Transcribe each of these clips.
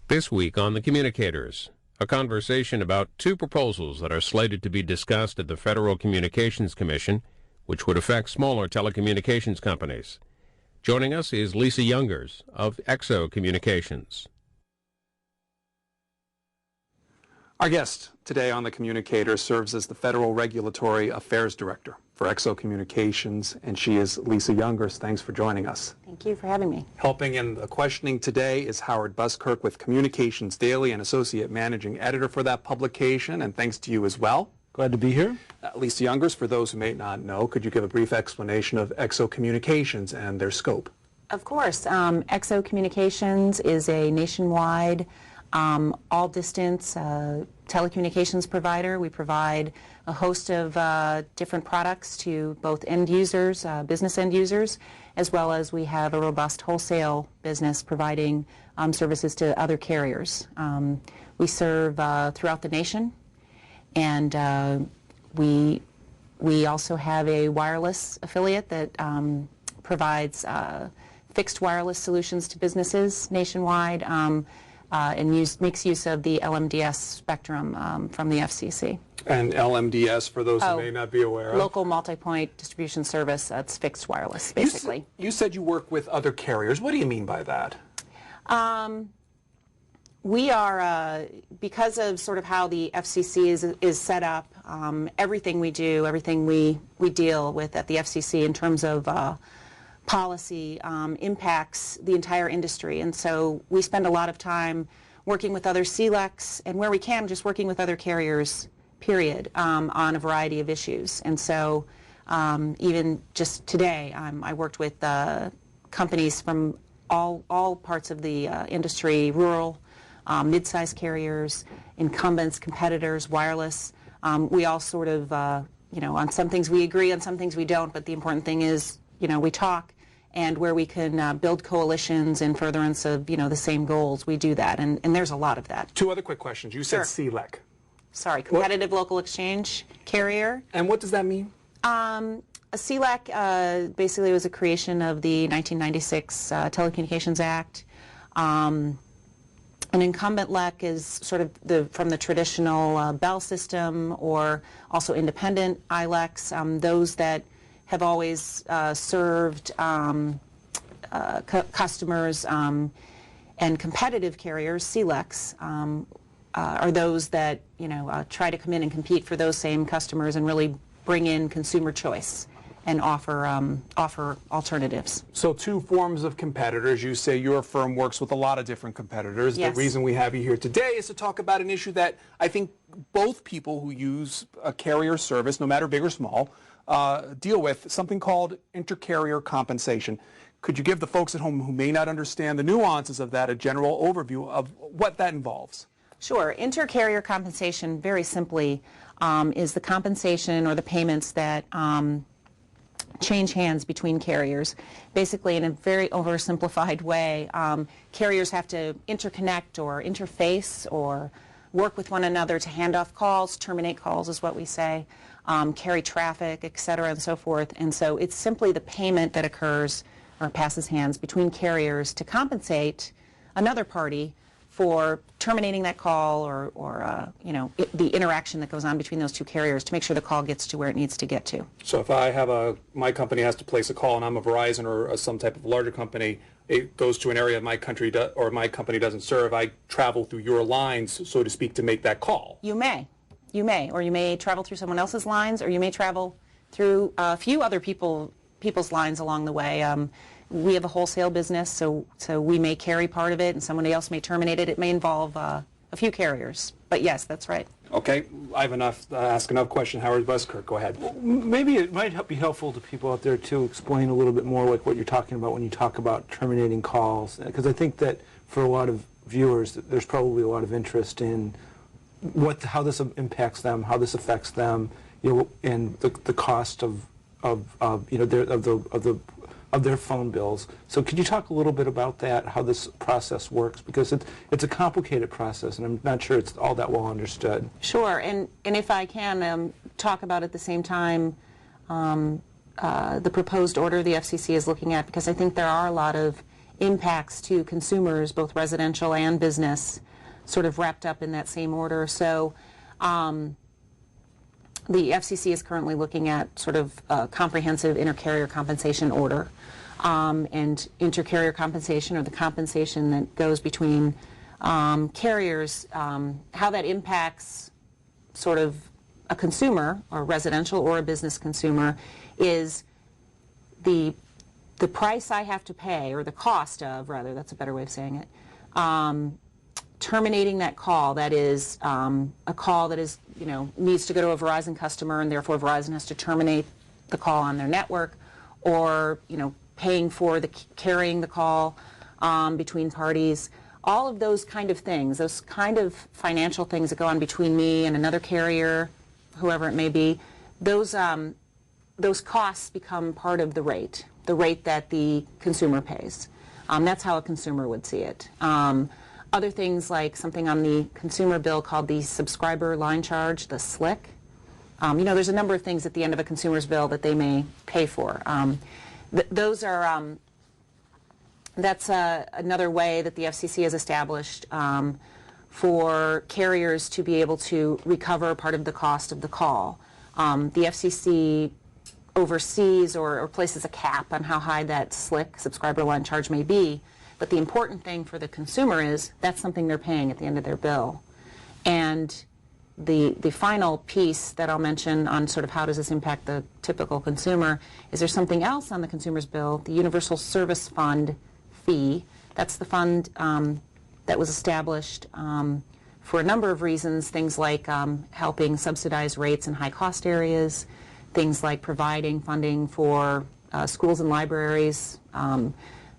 This week on the Communicators, a conversation about two proposals that are slated to be discussed at the Federal Communications Commission, which would affect smaller telecommunications companies. Joining us is Lisa Youngers of EXO Communications. Our guest today on the Communicators serves as the Federal Regulatory Affairs Director for EXO Communications, and she is Lisa Youngers. Thanks for joining us. Thank you for having me. Helping in the questioning today is Howard Buskirk with Communications Daily and Associate Managing Editor for that publication, and thanks to you as well. Glad to be here. Lisa Youngers, for those who may not know, could you give a brief explanation of EXO Communications and their scope? Of course. EXO Communications is a nationwide all-distance telecommunications provider. We provide a host of different products to both end users, business end users, as well as we have a robust wholesale business providing services to other carriers. We serve throughout the nation, and we also have a wireless affiliate that provides fixed wireless solutions to businesses nationwide. And makes use of the LMDS spectrum from the FCC. And LMDS, for those who may not be aware of? Local multi-point distribution service. That's fixed wireless, basically. You said you work with other carriers. What do you mean by that? We are, because of sort of how the FCC is set up, everything we do, everything we deal with at the FCC in terms of policy impacts the entire industry, and so we spend a lot of time working with other CLECs, and where we can, just working with other carriers, period, on a variety of issues. And so even just today, I worked with companies from all parts of the industry, rural, mid-sized carriers, incumbents, competitors, wireless. We all sort of, on some things we agree, on some things we don't, but the important thing is, we talk, and where we can build coalitions in furtherance of, the same goals, we do that, and there's a lot of that. Two other quick questions. You said Sure. CLEC. Sorry, Competitive Local Exchange Carrier. And what does that mean? A CLEC basically was a creation of the 1996 Telecommunications Act. An incumbent LEC is sort of from the traditional Bell system, or also independent ILECs, those that have always served customers, and competitive carriers, CLECs, are those that try to come in and compete for those same customers and really bring in consumer choice and offer alternatives. So two forms of competitors. You say your firm works with a lot of different competitors. Yes. The reason we have you here today is to talk about an issue that I think both people who use a carrier service, no matter big or small, deal with, something called intercarrier compensation. Could you give the folks at home who may not understand the nuances of that a general overview of what that involves? Sure. Intercarrier compensation, very simply, is the compensation or the payments that change hands between carriers. Basically, in a very oversimplified way, carriers have to interconnect or interface or work with one another to hand off calls, terminate calls is what we say, carry traffic, et cetera, and so forth. And so it's simply the payment that occurs or passes hands between carriers to compensate another party for terminating that call or the interaction that goes on between those two carriers to make sure the call gets to where it needs to get to. So if I have my company has to place a call and I'm a Verizon or some type of larger company, it goes to an area my country or my company doesn't serve, I travel through your lines, so to speak, to make that call. You may, or you may travel through someone else's lines, or you may travel through a few other people's lines along the way. We have a wholesale business, so we may carry part of it, and somebody else may terminate it. It may involve a few carriers, but yes, that's right. Okay, I have ask enough question. Howard Buskirk, go ahead. Well, maybe it might be helpful to people out there to explain a little bit more like what you're talking about when you talk about terminating calls, because I think that for a lot of viewers, there's probably a lot of interest in how this impacts them, how this affects them, and the cost of their phone bills. So could you talk a little bit about that, how this process works? Because it's a complicated process, and I'm not sure it's all that well understood. Sure, and if I can talk about at the same time the proposed order the FCC is looking at, because I think there are a lot of impacts to consumers, both residential and business, sort of wrapped up in that same order. So the FCC is currently looking at sort of a comprehensive intercarrier compensation order. And intercarrier compensation, or the compensation that goes between carriers, how that impacts sort of a consumer, or residential or a business consumer, is the price I have to pay, or the cost of, rather, that's a better way of saying it, terminating that call. That is a call that is, needs to go to a Verizon customer, and therefore Verizon has to terminate the call on their network, or, paying for carrying the call between parties. All of those kind of things, those kind of financial things that go on between me and another carrier, whoever it may be, those costs become part of the rate that the consumer pays. That's how a consumer would see it. Other things like something on the consumer bill called the subscriber line charge, the SLIC. There's a number of things at the end of a consumer's bill that they may pay for. Those are, that's another way that the FCC has established for carriers to be able to recover part of the cost of the call. The FCC oversees or places a cap on how high that SLIC, subscriber line charge, may be. But the important thing for the consumer is that's something they're paying at the end of their bill. And the final piece that I'll mention on sort of how does this impact the typical consumer is there's something else on the consumer's bill, the Universal Service Fund fee. That's the fund that was established for a number of reasons, things like helping subsidize rates in high-cost areas, things like providing funding for schools and libraries,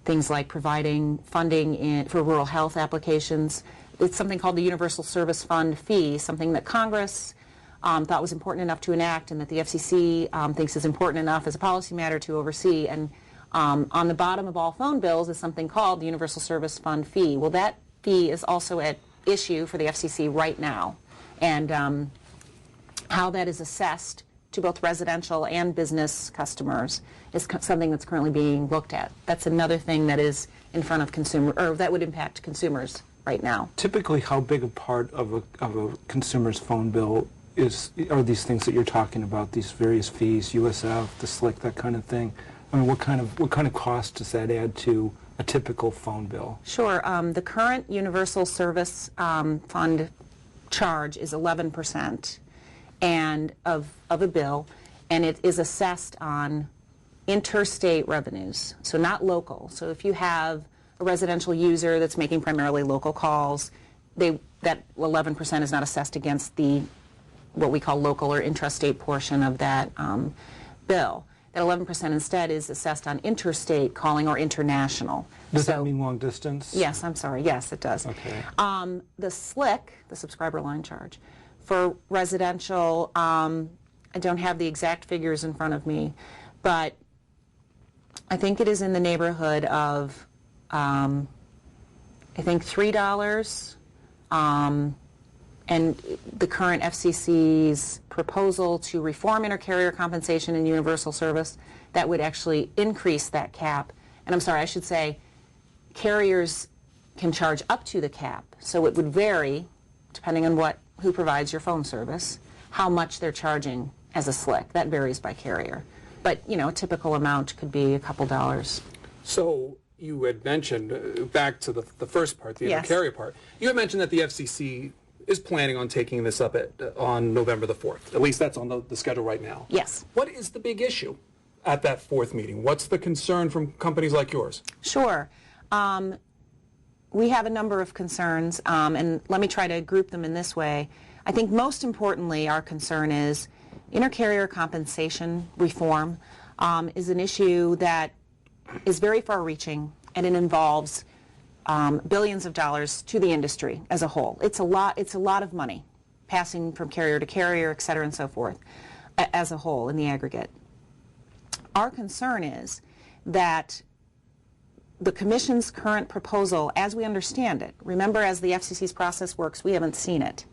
things like providing funding for rural health applications. It's something called the Universal Service Fund fee, something that Congress thought was important enough to enact, and that the FCC thinks is important enough as a policy matter to oversee. And on the bottom of all phone bills is something called the Universal Service Fund fee. Well, that fee is also at issue for the FCC right now. And how that is assessed to both residential and business customers is something that's currently being looked at. That's another thing that is in front of consumer, or that would impact consumers right now. Typically, how big a part of a consumer's phone bill are these things that you're talking about? These various fees, USF, the SLIC, that kind of thing. I mean, what kind of cost does that add to a typical phone bill? Sure. The current Universal Service Fund charge is 11% and of a bill, and it is assessed on interstate revenues, so not local. So if you have a residential user that's making primarily local calls, that 11% is not assessed against the what we call local or intrastate portion of that bill. That 11% instead is assessed on interstate calling or international. Does that mean long distance? Yes, I'm sorry. Yes, it does. Okay. The SLIC, the subscriber line charge, for residential, I don't have the exact figures in front of me, but I think it is in the neighborhood of, I think $3, and the current FCC's proposal to reform intercarrier compensation and universal service, that would actually increase that cap. And I'm sorry, I should say carriers can charge up to the cap, so it would vary depending on who provides your phone service, how much they're charging as a SLIC. That varies by carrier. But, a typical amount could be a couple dollars. So you had mentioned, back to the first part, the intercarrier part, you had mentioned that the FCC is planning on taking this up on November the 4th. At least that's on the schedule right now. Yes. What is the big issue at that 4th meeting? What's the concern from companies like yours? Sure. We have a number of concerns, and let me try to group them in this way. I think most importantly, our concern is intercarrier compensation reform is an issue that is very far-reaching, and it involves billions of dollars to the industry as a whole. It's a lot of money passing from carrier to carrier, et cetera, and so forth, as a whole in the aggregate. Our concern is that the Commission's current proposal, as we understand it, remember, as the FCC's process works, we haven't seen it.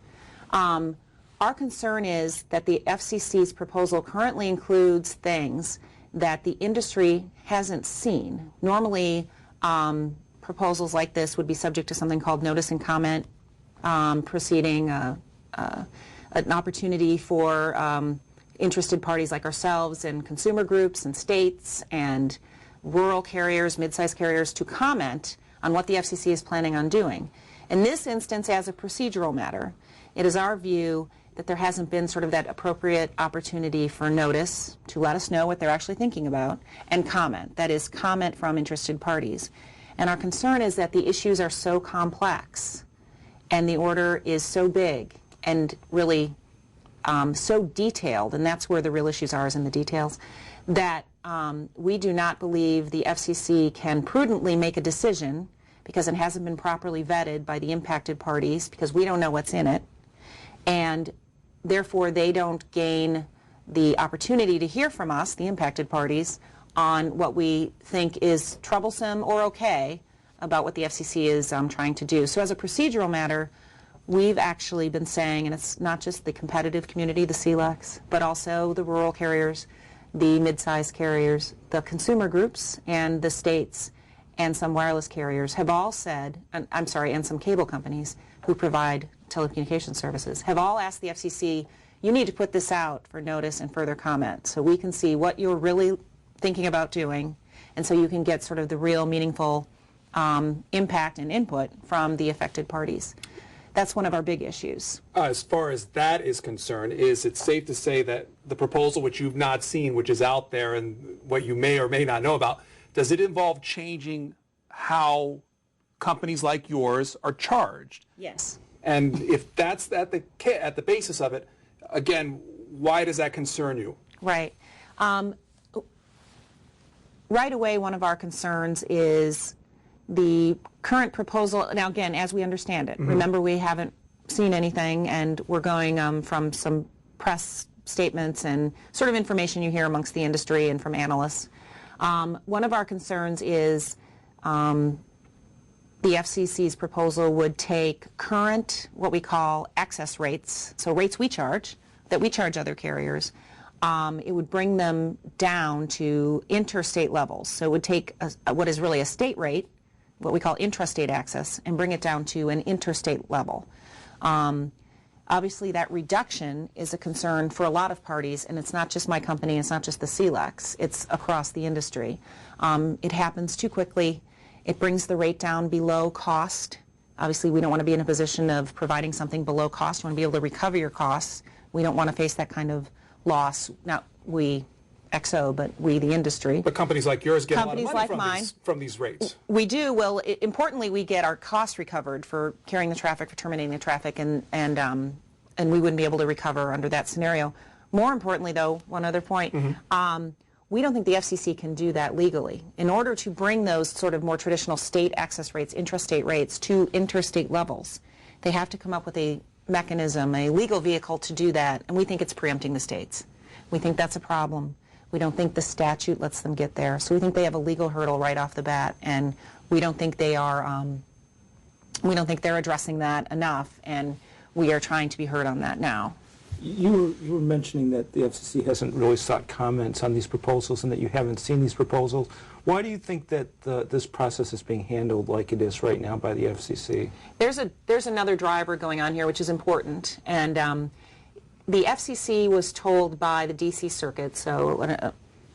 Our concern is that the FCC's proposal currently includes things that the industry hasn't seen. Normally, proposals like this would be subject to something called notice and comment proceeding, an opportunity for interested parties like ourselves and consumer groups and states and rural carriers, mid-sized carriers to comment on what the FCC is planning on doing. In this instance, as a procedural matter, it is our view that there hasn't been sort of that appropriate opportunity for notice to let us know what they're actually thinking about and comment. That is, comment from interested parties. And our concern is that the issues are so complex and the order is so big and really so detailed, and that's where the real issues are, is in the details, that we do not believe the FCC can prudently make a decision because it hasn't been properly vetted by the impacted parties, because we don't know what's in it, and therefore they don't gain the opportunity to hear from us, the impacted parties, on what we think is troublesome or okay about what the FCC is trying to do. So as a procedural matter, we've actually been saying, and it's not just the competitive community, the CLECs, but also the rural carriers, the mid-sized carriers, the consumer groups, and the states, and some wireless carriers have all said, and some cable companies who provide telecommunications services, have all asked the FCC, you need to put this out for notice and further comment so we can see what you're really thinking about doing, and so you can get sort of the real meaningful impact and input from the affected parties. That's one of our big issues. As far as that is concerned, is it safe to say that the proposal which you've not seen, which is out there and what you may or may not know about, does it involve changing how companies like yours are charged? Yes. And if that's at the basis of it, again, why does that concern you? Right. Right away, one of our concerns is the current proposal. Now, again, as we understand it, remember we haven't seen anything, and we're going from some press statements and sort of information you hear amongst the industry and from analysts. One of our concerns is the FCC's proposal would take current, what we call excess rates, so rates we charge, that we charge other carriers. It would bring them down to interstate levels. So it would take what is really a state rate, what we call intrastate access, and bring it down to an interstate level. Obviously, that reduction is a concern for a lot of parties, and it's not just my company, it's not just the CLECs, it's across the industry. It happens too quickly. It brings the rate down below cost. Obviously, we don't want to be in a position of providing something below cost. We want to be able to recover your costs. We don't want to face that kind of loss. Not we, XO, but we, the industry. But companies like yours get companies a lot of money like from these rates. We do. Well, importantly, we get our costs recovered for carrying the traffic, for terminating the traffic, and we wouldn't be able to recover under that scenario. More importantly, though, one other point, we don't think the FCC can do that legally. In order to bring those sort of more traditional state access rates, intrastate rates, to interstate levels, they have to come up with a mechanism, a legal vehicle to do that, and we think it's preempting the states. We think that's a problem. We don't think the statute lets them get there. So we think they have a legal hurdle right off the bat, and we don't think they are. We don't think they're addressing that enough, and we are trying to be heard on that now. You were mentioning that the FCC hasn't really sought comments on these proposals and that you haven't seen these proposals. Why do you think that this process is being handled like it is right now by the FCC? There's another driver going on here which is important, and the FCC was told by the D.C. Circuit, so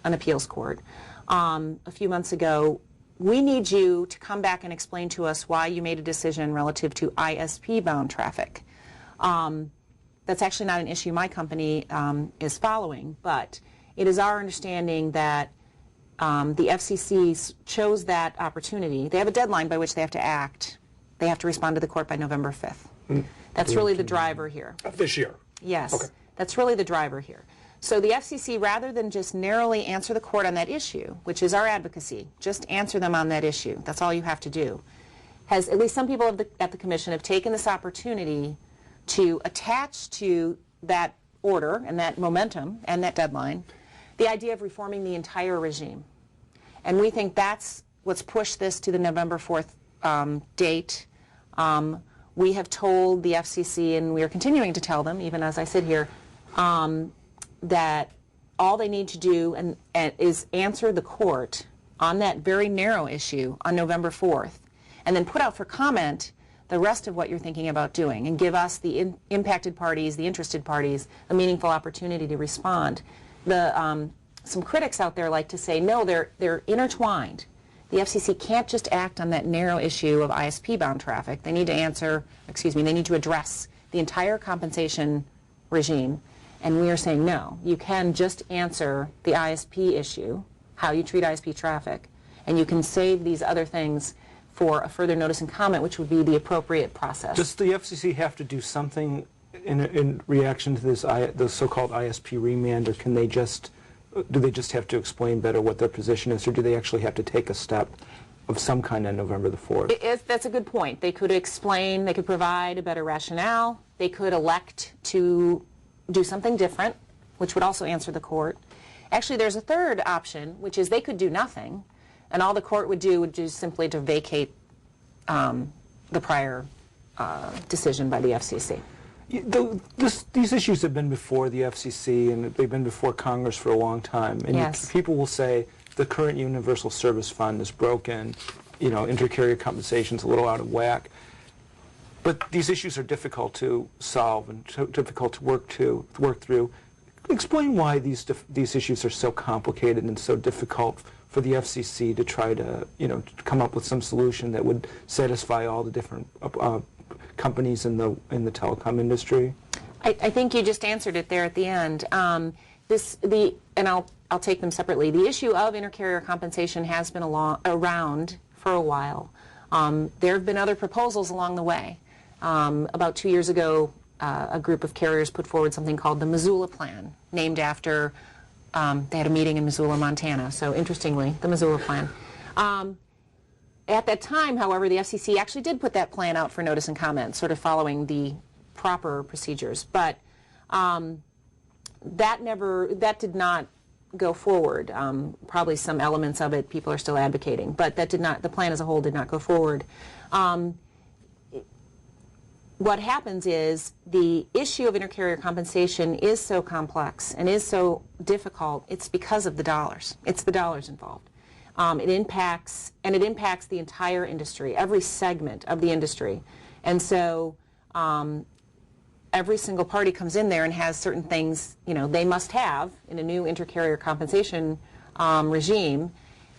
an appeals court, a few months ago, we need you to come back and explain to us why you made a decision relative to ISP-bound traffic. That's actually not an issue my company is following, but it is our understanding that the FCC chose that opportunity. They have a deadline by which they have to act. They have to respond to the court by November 5th. That's really the driver here. This year? Yes. Okay. That's really the driver here. So the FCC, rather than just narrowly answer the court on that issue, which is our advocacy, just answer them on that issue, that's all you have to do, has, at least some people at the Commission have taken this opportunity to attach to that order and that momentum and that deadline the idea of reforming the entire regime. And we think that's what's pushed this to the November 4th date. We have told the FCC, and we are continuing to tell them, even as I sit here, that all they need to do is answer the court on that very narrow issue on November 4th, and then put out for comment the rest of what you're thinking about doing, and give us, the impacted parties, the interested parties, a meaningful opportunity to respond. Some critics out there like to say, no, they're intertwined. The FCC can't just act on that narrow issue of ISP-bound traffic. They need to they need to address the entire compensation regime. And we are saying, no, you can just answer the ISP issue, how you treat ISP traffic, and you can save these other things for a further notice and comment, which would be the appropriate process. Does the FCC have to do something in reaction to this the so-called ISP remand, or can they do they just have to explain better what their position is, or do they actually have to take a step of some kind on November the 4th? That's a good point. They could explain, they could provide a better rationale, they could elect to do something different, which would also answer the court. Actually, there's a third option, which is they could do nothing, and all the court would do would just simply to vacate the prior decision by the FCC. These issues have been before the FCC, and they've been before Congress for a long time. And yes. People will say the current Universal Service Fund is broken, intercarrier compensation's a little out of whack. But these issues are difficult to solve and difficult to work through. Explain why these issues are so complicated and so difficult for the FCC to try to come up with some solution that would satisfy all the different companies in the telecom industry. I think you just answered it there at the end. And I'll take them separately. The issue of intercarrier compensation has been around for a while. There have been other proposals along the way. About 2 years ago, a group of carriers put forward something called the Missoula Plan, named after, they had a meeting in Missoula, Montana, so interestingly, the Missoula Plan. At that time, however, the FCC actually did put that plan out for notice and comment, sort of following the proper procedures, but that did not go forward. Probably some elements of it people are still advocating, but the plan as a whole did not go forward. What happens is the issue of intercarrier compensation is so complex and is so difficult, it's because of the dollars. It's the dollars involved. It impacts the entire industry, every segment of the industry. And so every single party comes in there and has certain things, they must have in a new intercarrier compensation regime.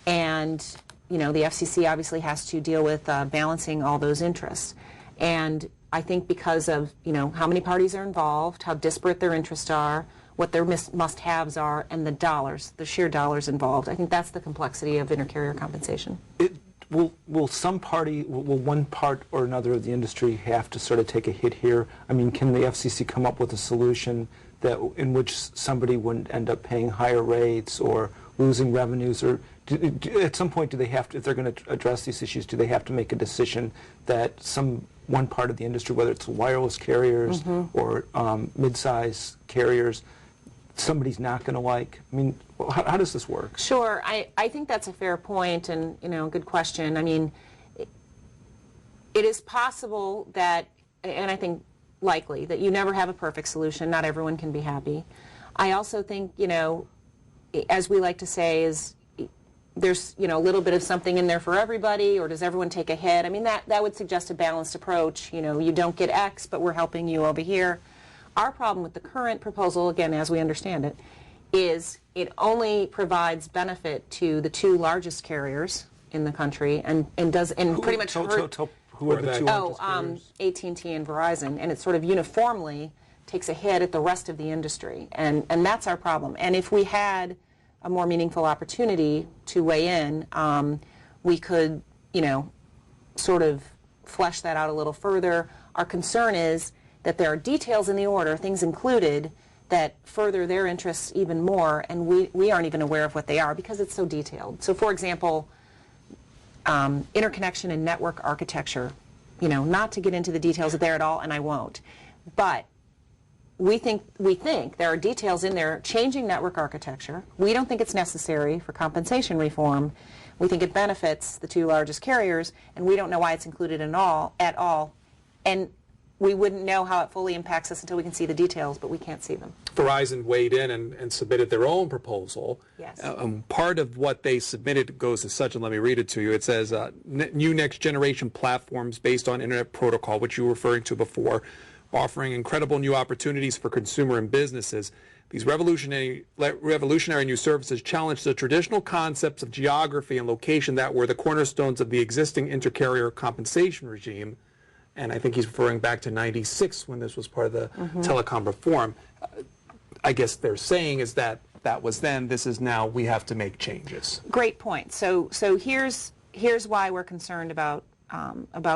And, the FCC obviously has to deal with balancing all those interests. And I think because of, how many parties are involved, how disparate their interests are, what their must-haves are, and the dollars, the sheer dollars involved. I think that's the complexity of intercarrier compensation. Will one part or another of the industry have to sort of take a hit here? I mean, can the FCC come up with a solution in which somebody wouldn't end up paying higher rates or losing revenues, or at some point do they have to, if they're going to address these issues, do they have to make a decision that one part of the industry, whether it's wireless carriers or mid-size carriers, somebody's not going to like? I mean, how does this work? Sure. I think that's a fair point and, good question. I mean, it is possible that, and I think likely, that you never have a perfect solution. Not everyone can be happy. I also think, as we like to say, is there's a little bit of something in there for everybody, or does everyone take a hit? I mean, that would suggest a balanced approach. You don't get X, but we're helping you over here. Our problem with the current proposal, again, as we understand it, is it only provides benefit to the two largest carriers in the country, and pretty much hurt. Who are the two largest carriers? AT&T and Verizon, and it sort of uniformly takes a hit at the rest of the industry, and that's our problem. And if we had a more meaningful opportunity to weigh in, we could, sort of flesh that out a little further. Our concern is that there are details in the order, things included, that further their interests even more, and we aren't even aware of what they are because it's so detailed. So, for example, interconnection and network architecture, not to get into the details there at all, and I won't, but we think there are details in there changing network architecture. We don't think it's necessary for compensation reform. We think it benefits the two largest carriers, and we don't know why it's included at all. And we wouldn't know how it fully impacts us until we can see the details, but we can't see them. Verizon weighed in and submitted their own proposal. Yes. Part of what they submitted goes as such, and let me read it to you. It says, new next-generation platforms based on Internet protocol, which you were referring to before, offering incredible new opportunities for consumer and businesses. These revolutionary new services challenge the traditional concepts of geography and location that were the cornerstones of the existing intercarrier compensation regime. And I think he's referring back to '96 when this was part of the telecom reform. I guess they're saying is that that was then, this is now, we have to make changes. Great point. So here's why we're concerned about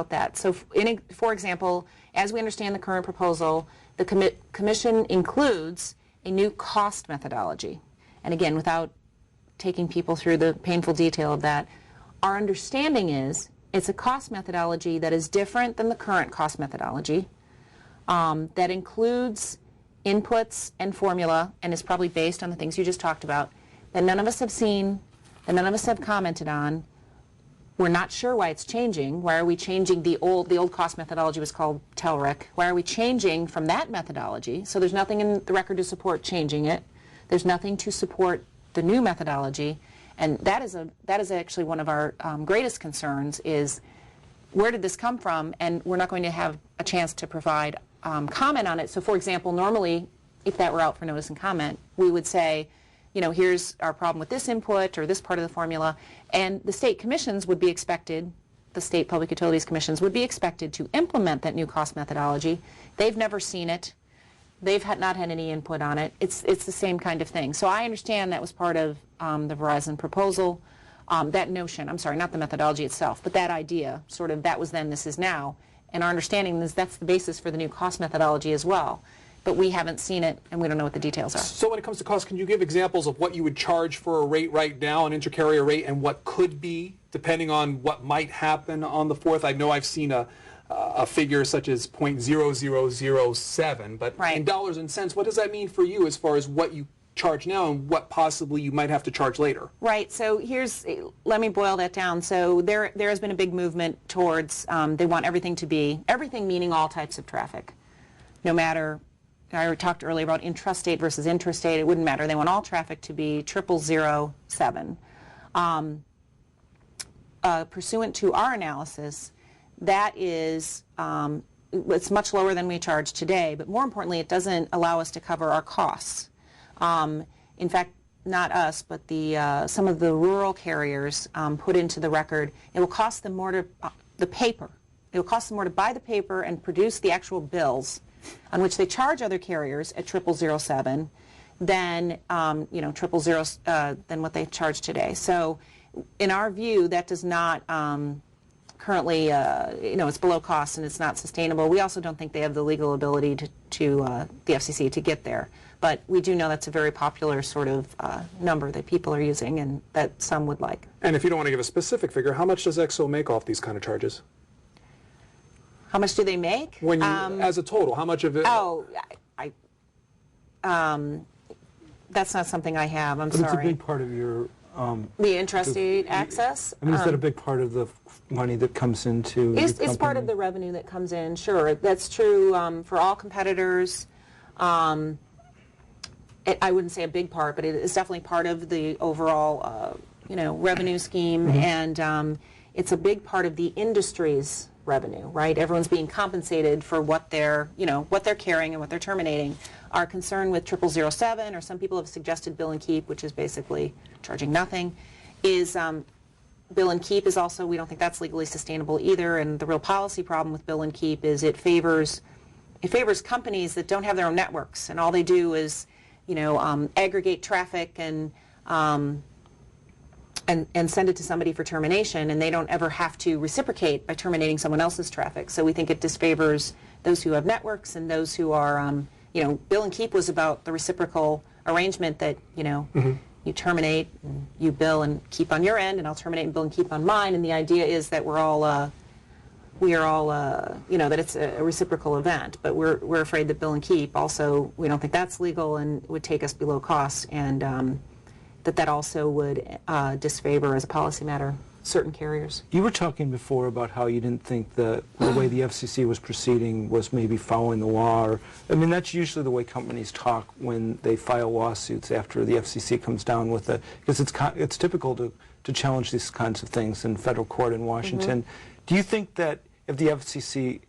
that. So for example, as we understand the current proposal, the commission includes a new cost methodology. And again, without taking people through the painful detail of that, our understanding is it's a cost methodology that is different than the current cost methodology, that includes inputs and formula, and is probably based on the things you just talked about, that none of us have seen, that none of us have commented on. We're not sure why it's changing. Why are we changing the old cost methodology was called TELRIC. Why are we changing from that methodology? So there's nothing in the record to support changing it. There's nothing to support the new methodology. And that is actually one of our greatest concerns is where did this come from? And we're not going to have a chance to provide comment on it. So for example, normally if that were out for notice and comment, we would say, you know, here's our problem with this input or this part of the formula, and the state commissions would be expected, the state public utilities commissions would be expected to implement that new cost methodology. They've never seen it. They've not had any input on it. It's the same kind of thing. So I understand that was part of the Verizon proposal, that notion, I'm sorry, not the methodology itself, but that idea, sort of that was then, this is now. And our understanding is that's the basis for the new cost methodology as well. But we haven't seen it, and we don't know what the details are. So when it comes to cost, can you give examples of what you would charge for a rate right now, an intercarrier rate, and what could be, depending on what might happen on the 4th? I know I've seen a figure such as 0.0007, but right. In dollars and cents, what does that mean for you as far as what you charge now and what possibly you might have to charge later? Right. So let me boil that down. So there has been a big movement towards, they want everything to be, everything meaning all types of traffic, no matter, I talked earlier about intrastate versus interstate. It wouldn't matter. They want all traffic to be 0.007. Pursuant to our analysis, that is, it's much lower than we charge today, but more importantly, it doesn't allow us to cover our costs. In fact, not us, but some of the rural carriers put into the record, it will cost them more to, the paper. It will cost them more to buy the paper and produce the actual bills on which they charge other carriers at 0.007 than, than what they charge today. So in our view, that does not currently, it's below cost and it's not sustainable. We also don't think they have the legal ability to the FCC to get there. But we do know that's a very popular sort of number that people are using and that some would like. And if you don't want to give a specific figure, how much does XO make off these kind of charges? How much do they make? When you, as a total, how much of it? Oh, that's not something I have. I'm but sorry. It's a big part of your... the intrastate access? I mean, is that a big part of the money that comes into It's part of the revenue that comes in, sure. That's true for all competitors. I wouldn't say a big part, but it is definitely part of the overall, revenue scheme, and it's a big part of the industry's revenue, right? Everyone's being compensated for what they're, what they're carrying and what they're terminating. Our concern with 0.007, or some people have suggested bill and keep, which is basically charging nothing, is bill and keep is also, we don't think that's legally sustainable either, and the real policy problem with bill and keep is it favors companies that don't have their own networks, and all they do is, aggregate traffic and send it to somebody for termination, and they don't ever have to reciprocate by terminating someone else's traffic. So we think it disfavors those who have networks and those who are, bill and keep was about the reciprocal arrangement that, you terminate, and you bill and keep on your end, and I'll terminate and bill and keep on mine, and the idea is that that it's a reciprocal event, but we're afraid that bill and keep also, we don't think that's legal and would take us below cost, and that also would disfavor as a policy matter. certain carriers. You were talking before about how you didn't think the way the FCC was proceeding was maybe following the law. Or, I mean, that's usually the way companies talk when they file lawsuits after the FCC comes down with it, because it's typical to challenge these kinds of things in federal court in Washington. Do you think that if the FCC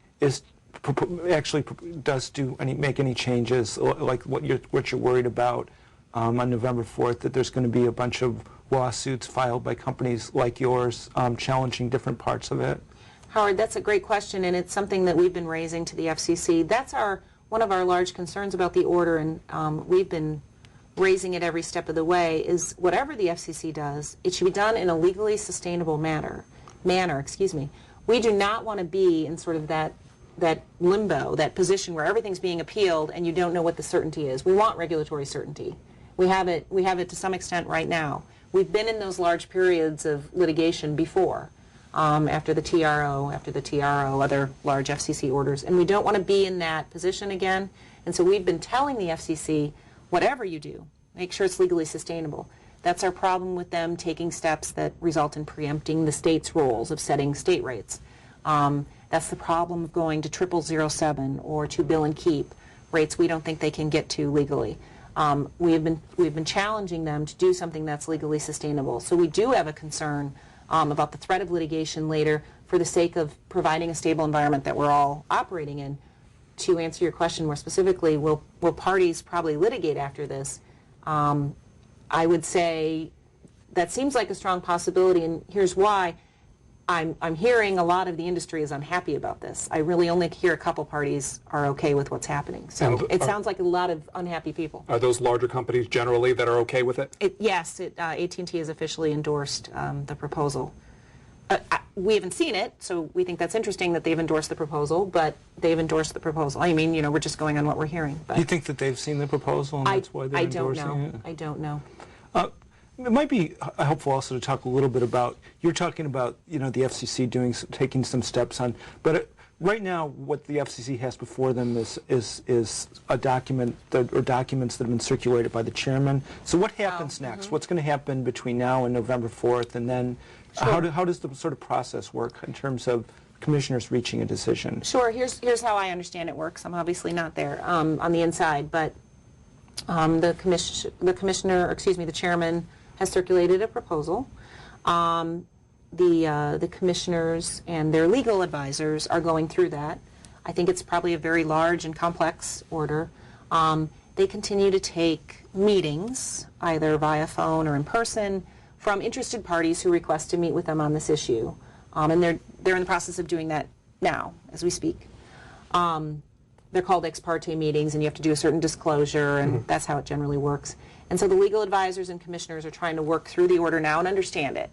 actually does make any changes, like what you're worried about on November 4th, that there's going to be a bunch of lawsuits filed by companies like yours challenging different parts of it? Howard, that's a great question, and it's something that we've been raising to the FCC. That's one of our large concerns about the order, and we've been raising it every step of the way, is whatever the FCC does, it should be done in a legally sustainable manner. We do not want to be in sort of that limbo, that position where everything's being appealed and you don't know what the certainty is. We want regulatory certainty. We have it to some extent right now. We've been in those large periods of litigation before, after the TRO, other large FCC orders, and we don't want to be in that position again. And so we've been telling the FCC, whatever you do, make sure it's legally sustainable. That's our problem with them taking steps that result in preempting the state's roles of setting state rates. That's the problem of going to 0007 or to bill and keep rates we don't think they can get to legally. We've been challenging them to do something that's legally sustainable. So we do have a concern about the threat of litigation later for the sake of providing a stable environment that we're all operating in. To answer your question more specifically, will parties probably litigate after this? I would say that seems like a strong possibility, and here's why. I'm hearing a lot of the industry is unhappy about this. I really only hear a couple parties are okay with what's happening. So it sounds like a lot of unhappy people. Are those larger companies generally that are okay with it? Yes, AT&T has officially endorsed the proposal. We haven't seen it, so we think that's interesting that they've endorsed the proposal, but they've endorsed the proposal. I mean, we're just going on what we're hearing. But do you think that they've seen the proposal and that's why they're endorsing it? I don't know. It might be helpful also to talk a little bit about, you're talking about, the FCC taking some steps on, but right now what the FCC has before them is a document or documents that have been circulated by the chairman. So what happens next? What's going to happen between now and November 4th, and then how does the sort of process work in terms of commissioners reaching a decision? Sure. Here's how I understand it works. I'm obviously not there on the inside, but the chairman has circulated a proposal. The commissioners and their legal advisors are going through that. I think it's probably a very large and complex order. They continue to take meetings, either via phone or in person, from interested parties who request to meet with them on this issue. And they're in the process of doing that now, as we speak. They're called ex parte meetings, and you have to do a certain disclosure, and that's how it generally works. And so the legal advisors and commissioners are trying to work through the order now and understand it.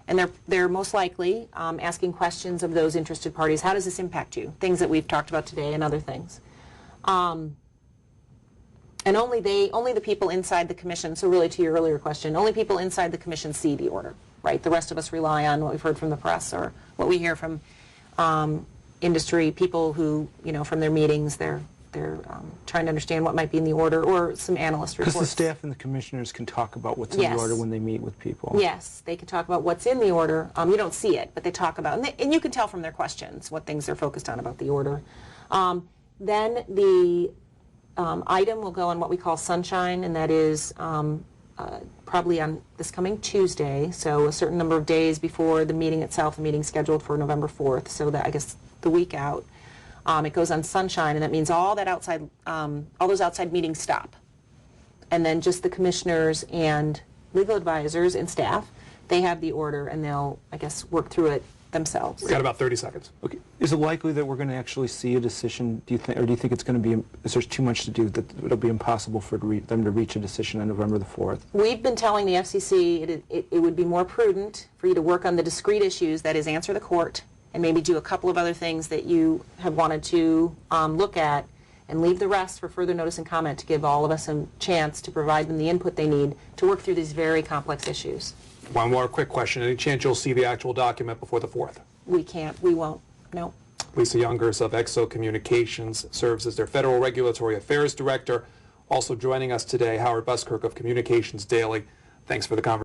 And they're most likely asking questions of those interested parties. How does this impact you? Things that we've talked about today and other things. And only the people inside the commission, so really to your earlier question, only people inside the commission see the order, right? The rest of us rely on what we've heard from the press or what we hear from industry people who, from their meetings, they're trying to understand what might be in the order, or some analyst reports. Because the staff and the commissioners can talk about what's in the order when they meet with people. Yes, they can talk about what's in the order. You don't see it, but they talk about it. And you can tell from their questions what things they're focused on about the order. Then the item will go on what we call sunshine, and that is probably on this coming Tuesday, so a certain number of days before the meeting itself, the meeting scheduled for November 4th, so that, I guess, the week out. It goes on sunshine, and that means all those outside meetings stop. And then just the commissioners and legal advisors and staff, they have the order, and they'll, I guess, work through it themselves. We've got about 30 seconds. Okay. Is it likely that we're going to actually see a decision, do you think, or do you think it's going to be, is there too much to do that it'll be impossible for them to reach a decision on November the 4th? We've been telling the FCC it would be more prudent for you to work on the discrete issues, that is, answer the court, and maybe do a couple of other things that you have wanted to look at, and leave the rest for further notice and comment to give all of us a chance to provide them the input they need to work through these very complex issues. One more quick question. Any chance you'll see the actual document before the 4th? We can't. We won't. No. Lisa Youngers of EXO Communications serves as their Federal Regulatory Affairs Director. Also joining us today, Howard Buskirk of Communications Daily. Thanks for the conversation.